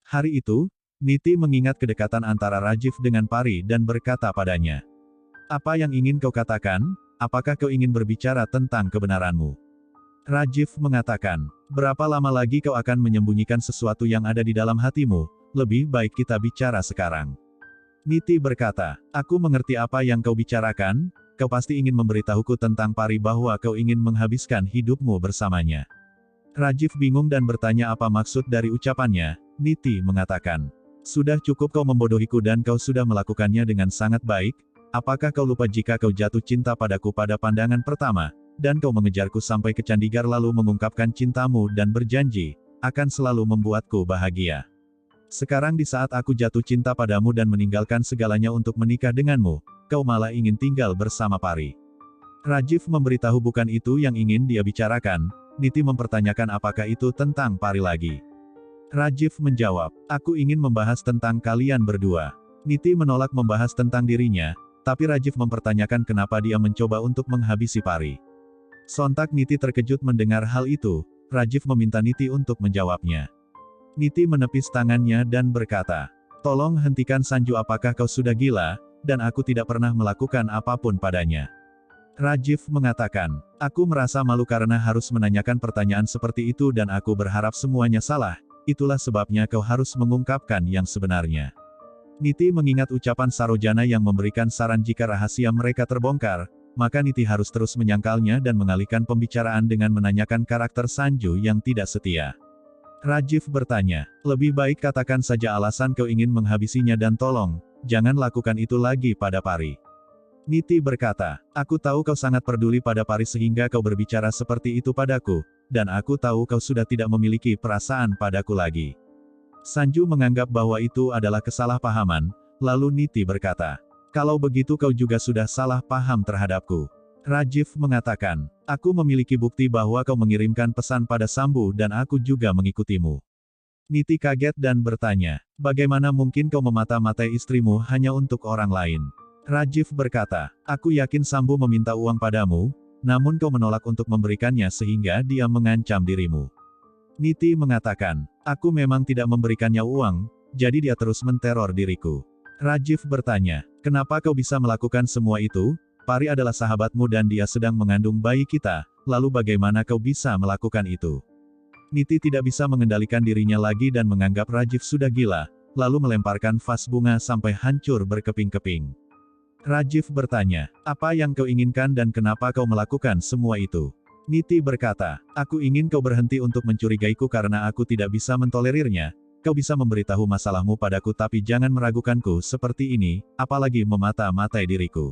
Hari itu, Niti mengingat kedekatan antara Rajiv dengan Pari dan berkata padanya, "Apa yang ingin kau katakan? Apakah kau ingin berbicara tentang kebenaranmu?" Rajiv mengatakan, "Berapa lama lagi kau akan menyembunyikan sesuatu yang ada di dalam hatimu? Lebih baik kita bicara sekarang." Niti berkata, "Aku mengerti apa yang kau bicarakan, kau pasti ingin memberitahuku tentang Pari bahwa kau ingin menghabiskan hidupmu bersamanya." Rajiv bingung dan bertanya apa maksud dari ucapannya. Niti mengatakan, "Sudah cukup kau membodohiku dan kau sudah melakukannya dengan sangat baik. Apakah kau lupa jika kau jatuh cinta padaku pada pandangan pertama, dan kau mengejarku sampai ke Chandigarh lalu mengungkapkan cintamu dan berjanji, akan selalu membuatku bahagia. Sekarang di saat aku jatuh cinta padamu dan meninggalkan segalanya untuk menikah denganmu, kau malah ingin tinggal bersama Pari." Rajiv memberitahu bukan itu yang ingin dia bicarakan. Niti mempertanyakan apakah itu tentang Pari lagi. Rajiv menjawab, "Aku ingin membahas tentang kalian berdua." Niti menolak membahas tentang dirinya, tapi Rajiv mempertanyakan kenapa dia mencoba untuk menghabisi Pari. Sontak Niti terkejut mendengar hal itu. Rajiv meminta Niti untuk menjawabnya. Niti menepis tangannya dan berkata, "Tolong hentikan Sanju, apakah kau sudah gila, dan aku tidak pernah melakukan apapun padanya." Rajiv mengatakan, "Aku merasa malu karena harus menanyakan pertanyaan seperti itu dan aku berharap semuanya salah, itulah sebabnya kau harus mengungkapkan yang sebenarnya." Niti mengingat ucapan Sarojana yang memberikan saran jika rahasia mereka terbongkar, maka Niti harus terus menyangkalnya dan mengalihkan pembicaraan dengan menanyakan karakter Sanju yang tidak setia. Rajiv bertanya, "Lebih baik katakan saja alasan kau ingin menghabisinya dan tolong, jangan lakukan itu lagi pada Pari." Niti berkata, "Aku tahu kau sangat peduli pada Pari sehingga kau berbicara seperti itu padaku, dan aku tahu kau sudah tidak memiliki perasaan padaku lagi." Sanju menganggap bahwa itu adalah kesalahpahaman, lalu Niti berkata, "Kalau begitu kau juga sudah salah paham terhadapku." Rajiv mengatakan, "Aku memiliki bukti bahwa kau mengirimkan pesan pada Sambu dan aku juga mengikutimu." Niti kaget dan bertanya, "Bagaimana mungkin kau memata-matai istrimu hanya untuk orang lain?" Rajiv berkata, "Aku yakin Sambu meminta uang padamu, namun kau menolak untuk memberikannya sehingga dia mengancam dirimu." Niti mengatakan, "Aku memang tidak memberikannya uang, jadi dia terus menteror diriku." Rajiv bertanya, "Kenapa kau bisa melakukan semua itu? Pari adalah sahabatmu dan dia sedang mengandung bayi kita, lalu bagaimana kau bisa melakukan itu?" Niti tidak bisa mengendalikan dirinya lagi dan menganggap Rajiv sudah gila, lalu melemparkan vas bunga sampai hancur berkeping-keping. Rajiv bertanya, "Apa yang kau inginkan dan kenapa kau melakukan semua itu?" Niti berkata, "Aku ingin kau berhenti untuk mencurigaiku karena aku tidak bisa mentolerirnya. Kau bisa memberitahu masalahmu padaku tapi jangan meragukanku seperti ini, apalagi memata-matai diriku."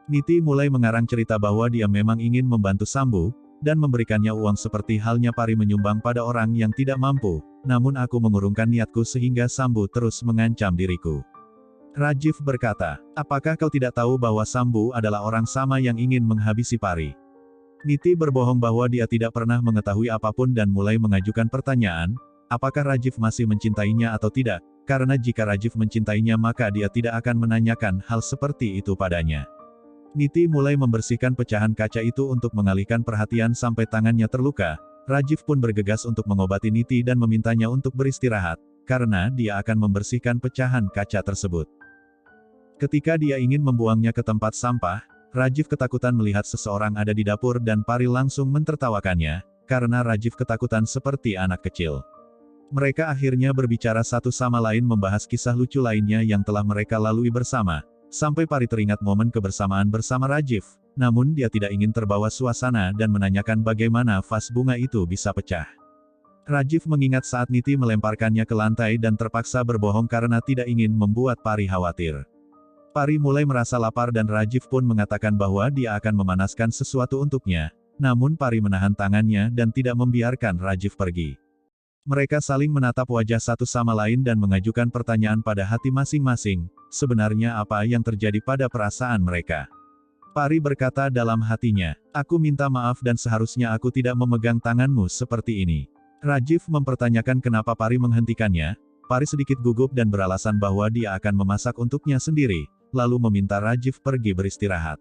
Niti mulai mengarang cerita bahwa dia memang ingin membantu Sambu, dan memberikannya uang seperti halnya Pari menyumbang pada orang yang tidak mampu, namun aku mengurungkan niatku sehingga Sambu terus mengancam diriku. Rajiv berkata, "Apakah kau tidak tahu bahwa Sambu adalah orang sama yang ingin menghabisi Pari?" Niti berbohong bahwa dia tidak pernah mengetahui apapun dan mulai mengajukan pertanyaan, apakah Rajiv masih mencintainya atau tidak, karena jika Rajiv mencintainya maka dia tidak akan menanyakan hal seperti itu padanya. Niti mulai membersihkan pecahan kaca itu untuk mengalihkan perhatian sampai tangannya terluka. Rajiv pun bergegas untuk mengobati Niti dan memintanya untuk beristirahat, karena dia akan membersihkan pecahan kaca tersebut. Ketika dia ingin membuangnya ke tempat sampah, Rajiv ketakutan melihat seseorang ada di dapur dan Pari langsung mentertawakannya, karena Rajiv ketakutan seperti anak kecil. Mereka akhirnya berbicara satu sama lain membahas kisah lucu lainnya yang telah mereka lalui bersama, sampai Pari teringat momen kebersamaan bersama Rajiv, namun dia tidak ingin terbawa suasana dan menanyakan bagaimana vas bunga itu bisa pecah. Rajiv mengingat saat Niti melemparkannya ke lantai dan terpaksa berbohong karena tidak ingin membuat Pari khawatir. Pari mulai merasa lapar dan Rajiv pun mengatakan bahwa dia akan memanaskan sesuatu untuknya, namun Pari menahan tangannya dan tidak membiarkan Rajiv pergi. Mereka saling menatap wajah satu sama lain dan mengajukan pertanyaan pada hati masing-masing, sebenarnya apa yang terjadi pada perasaan mereka. Pari berkata dalam hatinya, "Aku minta maaf dan seharusnya aku tidak memegang tanganmu seperti ini." Rajiv mempertanyakan kenapa Pari menghentikannya. Pari sedikit gugup dan beralasan bahwa dia akan memasak untuknya sendiri, lalu meminta Rajiv pergi beristirahat.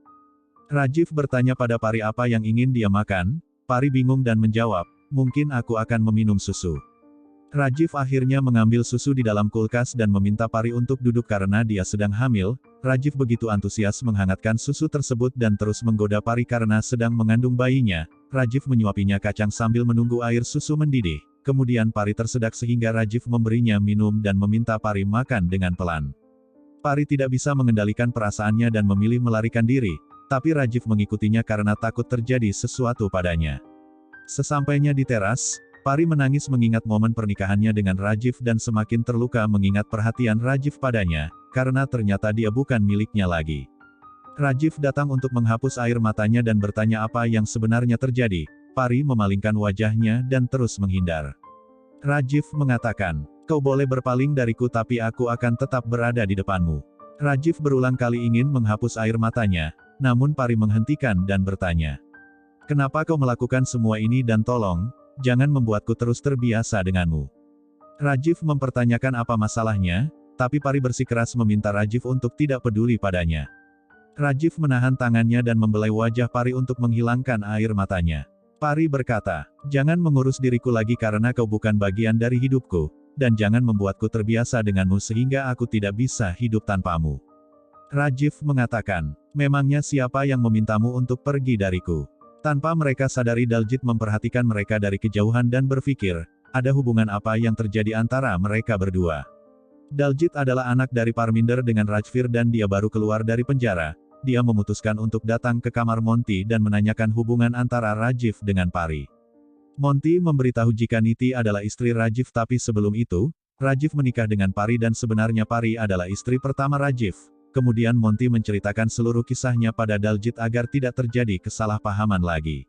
Rajiv bertanya pada Pari apa yang ingin dia makan. Pari bingung dan menjawab, "Mungkin aku akan meminum susu." Rajiv akhirnya mengambil susu di dalam kulkas dan meminta Pari untuk duduk karena dia sedang hamil. Rajiv begitu antusias menghangatkan susu tersebut dan terus menggoda Pari karena sedang mengandung bayinya. Rajiv menyuapinya kacang sambil menunggu air susu mendidih. Kemudian Pari tersedak sehingga Rajiv memberinya minum dan meminta Pari makan dengan pelan. Pari tidak bisa mengendalikan perasaannya dan memilih melarikan diri, tapi Rajiv mengikutinya karena takut terjadi sesuatu padanya. Sesampainya di teras, Pari menangis mengingat momen pernikahannya dengan Rajiv dan semakin terluka mengingat perhatian Rajiv padanya, karena ternyata dia bukan miliknya lagi. Rajiv datang untuk menghapus air matanya dan bertanya apa yang sebenarnya terjadi. Pari memalingkan wajahnya dan terus menghindar. Rajiv mengatakan, "Kau boleh berpaling dariku tapi aku akan tetap berada di depanmu." Rajiv berulang kali ingin menghapus air matanya, namun Pari menghentikan dan bertanya, "Kenapa kau melakukan semua ini dan tolong, jangan membuatku terus terbiasa denganmu." Rajiv mempertanyakan apa masalahnya, tapi Pari bersikeras meminta Rajiv untuk tidak peduli padanya. Rajiv menahan tangannya dan membelai wajah Pari untuk menghilangkan air matanya. Pari berkata, "Jangan mengurus diriku lagi karena kau bukan bagian dari hidupku, dan jangan membuatku terbiasa denganmu sehingga aku tidak bisa hidup tanpamu." Rajiv mengatakan, "Memangnya siapa yang memintamu untuk pergi dariku?" Tanpa mereka sadari Daljit memperhatikan mereka dari kejauhan dan berpikir, ada hubungan apa yang terjadi antara mereka berdua. Daljit adalah anak dari Parminder dengan Rajvir dan dia baru keluar dari penjara. Dia memutuskan untuk datang ke kamar Monty dan menanyakan hubungan antara Rajiv dengan Pari. Monty memberitahu jika Niti adalah istri Rajiv tapi sebelum itu, Rajiv menikah dengan Pari dan sebenarnya Pari adalah istri pertama Rajiv. Kemudian Monty menceritakan seluruh kisahnya pada Daljit agar tidak terjadi kesalahpahaman lagi.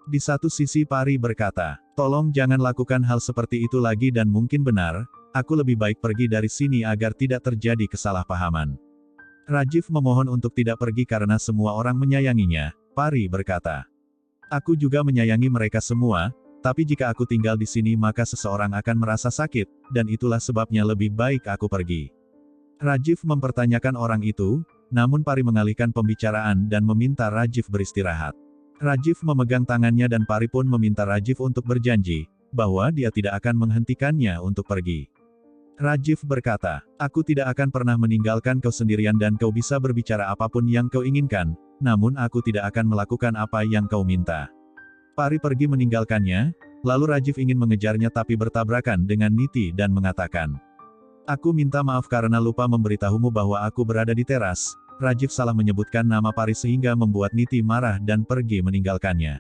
Di satu sisi Pari berkata, "Tolong jangan lakukan hal seperti itu lagi dan mungkin benar, aku lebih baik pergi dari sini agar tidak terjadi kesalahpahaman." Rajiv memohon untuk tidak pergi karena semua orang menyayanginya. Pari berkata, "Aku juga menyayangi mereka semua, tapi jika aku tinggal di sini maka seseorang akan merasa sakit, dan itulah sebabnya lebih baik aku pergi." Rajiv mempertanyakan orang itu, namun Pari mengalihkan pembicaraan dan meminta Rajiv beristirahat. Rajiv memegang tangannya dan Pari pun meminta Rajiv untuk berjanji, bahwa dia tidak akan menghentikannya untuk pergi. Rajiv berkata, "Aku tidak akan pernah meninggalkan kau sendirian dan kau bisa berbicara apapun yang kau inginkan, namun aku tidak akan melakukan apa yang kau minta." Pari pergi meninggalkannya, lalu Rajiv ingin mengejarnya tapi bertabrakan dengan Niti dan mengatakan, "Aku minta maaf karena lupa memberitahumu bahwa aku berada di teras." Rajiv salah menyebutkan nama Pari sehingga membuat Niti marah dan pergi meninggalkannya.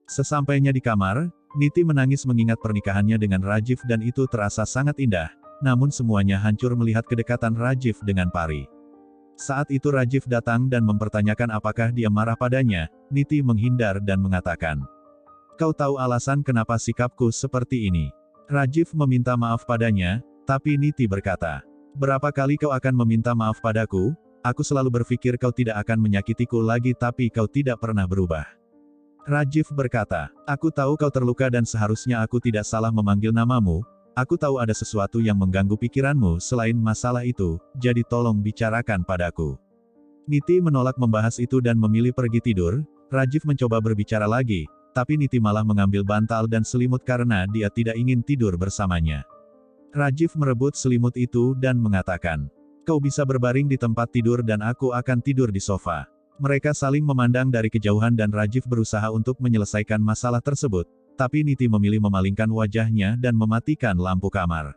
Sesampainya di kamar, Niti menangis mengingat pernikahannya dengan Rajiv dan itu terasa sangat indah, namun semuanya hancur melihat kedekatan Rajiv dengan Pari. Saat itu Rajiv datang dan mempertanyakan apakah dia marah padanya. Niti menghindar dan mengatakan, "Kau tahu alasan kenapa sikapku seperti ini?" Rajiv meminta maaf padanya, tapi Niti berkata, "Berapa kali kau akan meminta maaf padaku? Aku selalu berpikir kau tidak akan menyakitiku lagi tapi kau tidak pernah berubah." Rajiv berkata, "Aku tahu kau terluka dan seharusnya aku tidak salah memanggil namamu. Aku tahu ada sesuatu yang mengganggu pikiranmu selain masalah itu, jadi tolong bicarakan padaku." Niti menolak membahas itu dan memilih pergi tidur. Rajiv mencoba berbicara lagi, tapi Niti malah mengambil bantal dan selimut karena dia tidak ingin tidur bersamanya. Rajiv merebut selimut itu dan mengatakan, "Kau bisa berbaring di tempat tidur dan aku akan tidur di sofa." Mereka saling memandang dari kejauhan dan Rajiv berusaha untuk menyelesaikan masalah tersebut, tapi Niti memilih memalingkan wajahnya dan mematikan lampu kamar.